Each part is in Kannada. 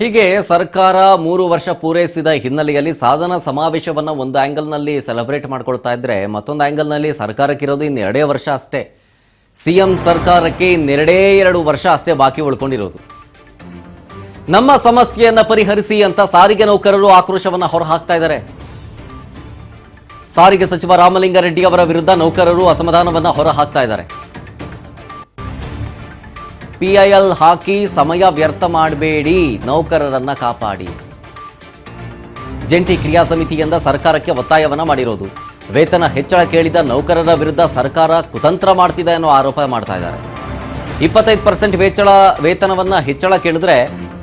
ಹೀಗೆ ಸರ್ಕಾರ 3 ವರ್ಷ ಪೂರೈಸಿದ ಹಿನ್ನೆಲೆಯಲ್ಲಿ ಸಾಧನಾ ಸಮಾವೇಶವನ್ನು ಒಂದು ಆಂಗಲ್ನಲ್ಲಿ ಸೆಲೆಬ್ರೇಟ್ ಮಾಡ್ಕೊಳ್ತಾ ಇದ್ರೆ ಮತ್ತೊಂದು ಆಂಗಲ್ನಲ್ಲಿ ಸರ್ಕಾರಕ್ಕಿರೋದು ಇನ್ನು 2 ವರ್ಷ ಅಷ್ಟೇ. ಸಿಎಂ ಸರ್ಕಾರಕ್ಕೆ ಇನ್ನೆರಡೇ 2 ವರ್ಷ ಅಷ್ಟೇ ಬಾಕಿ ಉಳ್ಕೊಂಡಿರೋದು. ನಮ್ಮ ಸಮಸ್ಯೆಯನ್ನು ಪರಿಹರಿಸಿ ಅಂತ ಸಾರಿಗೆ ನೌಕರರು ಆಕ್ರೋಶವನ್ನು ಹೊರಹಾಕ್ತಾ ಇದ್ದಾರೆ. ಸಾರಿಗೆ ಸಚಿವ ರಾಮಲಿಂಗಾರೆಡ್ಡಿ ಅವರ ವಿರುದ್ಧ ನೌಕರರು ಅಸಮಾಧಾನವನ್ನು ಹೊರಹಾಕ್ತಾ ಇದ್ದಾರೆ. PIL ಹಾಕಿ ಸಮಯ ವ್ಯರ್ಥ ಮಾಡಬೇಡಿ, ನೌಕರರನ್ನ ಕಾಪಾಡಿ. ಜಂಟಿ ಕ್ರಿಯಾ ಸಮಿತಿಯಿಂದ ಸರ್ಕಾರಕ್ಕೆ ಒತ್ತಾಯವನ್ನ ಮಾಡಿರೋದು. ವೇತನ ಹೆಚ್ಚಳ ಕೇಳಿದ ನೌಕರರ ವಿರುದ್ಧ ಸರ್ಕಾರ ಕುತಂತ್ರ ಮಾಡ್ತಿದೆ ಅನ್ನೋ ಆರೋಪ ಮಾಡ್ತಾ ಇದ್ದಾರೆ. 25% ವೇತನವನ್ನ ಹೆಚ್ಚಳ ಕೇಳಿದ್ರೆ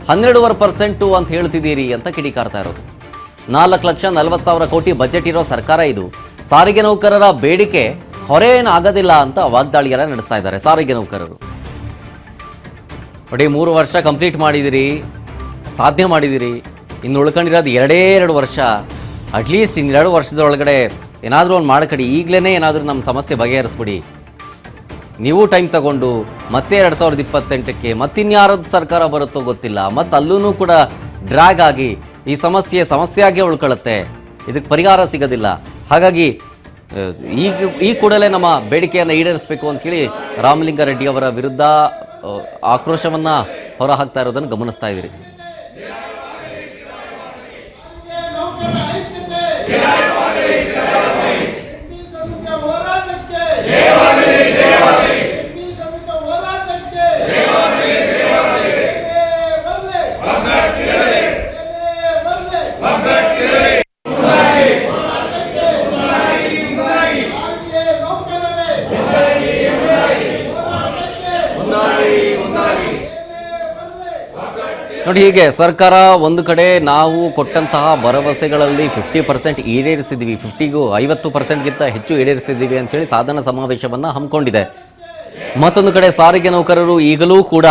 12.5% ಅಂತ ಹೇಳ್ತಿದ್ದೀರಿ ಅಂತ ಕಿಡಿಕಾರ್ತಾ ಇರೋದು. 4,40,000 ಕೋಟಿ ಬಜೆಟ್ ಇರೋ ಸರ್ಕಾರ ಇದು. ಸಾರಿಗೆ ನೌಕರರ ಬೇಡಿಕೆ ಹೊರೆ ಏನಾಗೋದಿಲ್ಲ ಅಂತ ವಾಗ್ದಾಳಿಯನ್ನ ನಡೆಸ್ತಾ ಇದ್ದಾರೆ ಸಾರಿಗೆ ನೌಕರರು. ನೋಡಿ, 3 ವರ್ಷ ಕಂಪ್ಲೀಟ್ ಮಾಡಿದಿರಿ, ಸಾಧನೆ ಮಾಡಿದಿರಿ, ಇನ್ನು ಉಳ್ಕೊಂಡಿರೋದು 2 ವರ್ಷ. ಅಟ್ಲೀಸ್ಟ್ ಇನ್ನು 2 ವರ್ಷದೊಳಗಡೆ ಏನಾದರೂ ಒಂದು ಮಾಡ್ಕಡಿ, ಈಗಲೇ ಏನಾದರೂ ನಮ್ಮ ಸಮಸ್ಯೆ ಬಗೆಹರಿಸ್ಬಿಡಿ. ನೀವು ಟೈಮ್ ತಗೊಂಡು ಮತ್ತೆ 2028ಕ್ಕೆ ಮತ್ತಿನ್ಯಾರದ್ದು ಸರ್ಕಾರ ಬರುತ್ತೋ ಗೊತ್ತಿಲ್ಲ, ಮತ್ತು ಅಲ್ಲೂ ಕೂಡ ಡ್ರ್ಯಾಗ್ ಆಗಿ ಈ ಸಮಸ್ಯೆಯಾಗೇ ಉಳ್ಕೊಳ್ಳುತ್ತೆ, ಇದಕ್ಕೆ ಪರಿಹಾರ ಸಿಗೋದಿಲ್ಲ. ಹಾಗಾಗಿ ಈ ಕೂಡಲೇ ನಮ್ಮ ಬೇಡಿಕೆಯನ್ನು ಈಡೇರಿಸಬೇಕು ಅಂತ ಹೇಳಿ ರಾಮಲಿಂಗಾರೆಡ್ಡಿ ಅವರ ವಿರುದ್ಧ ಆಕ್ರೋಶವನ್ನ ಹೊರಹಾಕ್ತಾ ಇರೋದನ್ನು ಗಮನಿಸ್ತಾ ಇದ್ದೀರಿ. ನೋಡಿ, ಹೀಗೆ ಸರ್ಕಾರ ಒಂದು ಕಡೆ ನಾವು ಕೊಟ್ಟಂತಹ ಭರವಸೆಗಳಲ್ಲಿ 50% ಈಡೇರಿಸಿದ್ದೀವಿ, 50%ಗಿಂತ ಹೆಚ್ಚು ಈಡೇರಿಸಿದ್ದೀವಿ ಅಂತ ಹೇಳಿ ಸಾಧನಾ ಸಮಾವೇಶವನ್ನು ಹಮ್ಮಿಕೊಂಡಿದೆ. ಮತ್ತೊಂದು ಕಡೆ ಸಾರಿಗೆ ನೌಕರರು ಈಗಲೂ ಕೂಡ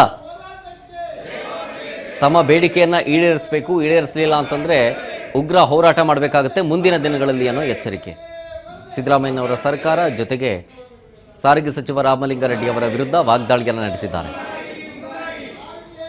ತಮ್ಮ ಬೇಡಿಕೆಯನ್ನು ಈಡೇರಿಸಬೇಕು, ಈಡೇರಿಸಲಿಲ್ಲ ಅಂತಂದರೆ ಉಗ್ರ ಹೋರಾಟ ಮಾಡಬೇಕಾಗುತ್ತೆ ಮುಂದಿನ ದಿನಗಳಲ್ಲಿ ಅನ್ನೋ ಎಚ್ಚರಿಕೆ. ಸಿದ್ದರಾಮಯ್ಯನವರ ಸರ್ಕಾರ ಜೊತೆಗೆ ಸಾರಿಗೆ ಸಚಿವ ರಾಮಲಿಂಗಾರೆಡ್ಡಿ ಅವರ ವಿರುದ್ಧ ವಾಗ್ದಾಳಿಯನ್ನು ನಡೆಸಿದ್ದಾರೆ.